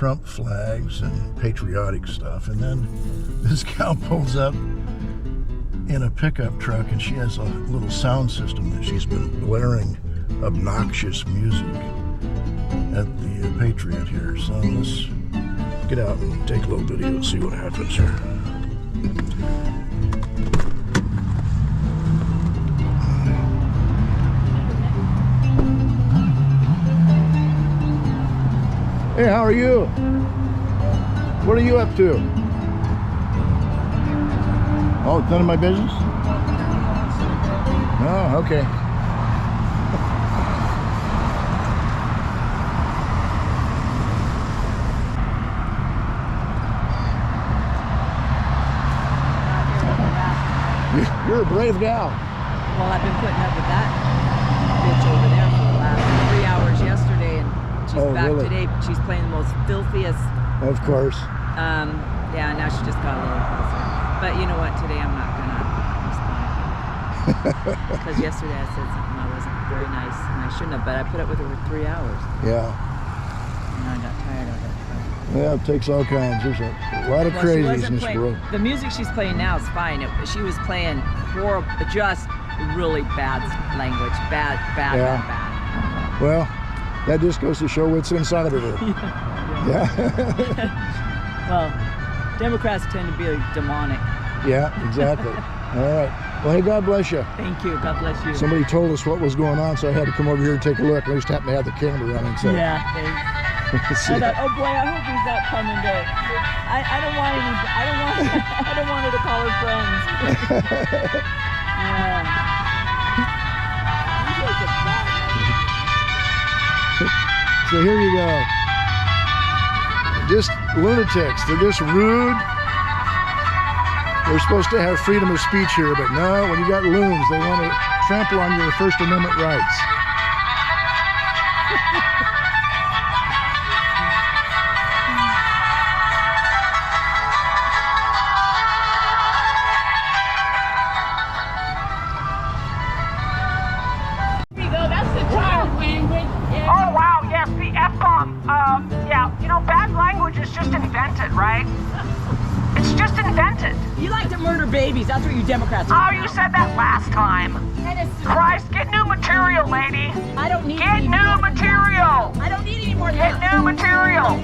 Trump flags and patriotic stuff. And then this gal pulls up in a pickup truck, and she has a little sound system that she's been blaring obnoxious music at the Patriot here. So let's get out and take a little video and see what happens here. Hey, how are you? What are you up to? Oh, it's none of my business? Oh, okay. You're a brave gal. Well, I've been putting up with that bitch over there for the last 3 hours yesterday, and she's back really? today. She's playing the most filthiest. Of course. Yeah, now she just got a little closer. But you know what? Today I'm not gonna respond because yesterday I said something that wasn't very nice, and I shouldn't have. But I put up with her for 3 hours. Yeah. And I got tired of it. Yeah, it takes all kinds. There's a lot of crazies in this world. The music she's playing now is fine. She was playing horrible, just really bad language. Bad. Well, that just goes to show what's inside of her. Yeah. Well, Democrats tend to be demonic. Yeah, exactly. All right. Well, hey, God bless you. Thank you. God bless you. Somebody told us what was going on, so I had to come over here and take a look. I just happened to have the camera running. So. Yeah, thanks. I thought, oh boy, I hope he's not coming to. I don't want any. I don't want her to call her friends. Yeah. So here you go. Just lunatics. They're just rude. They're supposed to have freedom of speech here, but no, when you got loons, they want to trample on your First Amendment rights. Yeah, you know, bad language is just invented, right? It's just invented. You like to murder babies. That's what you Democrats are. Oh, you said that last time. Christ, get new material, lady. I don't need Get new material. I don't need any more. Get new material.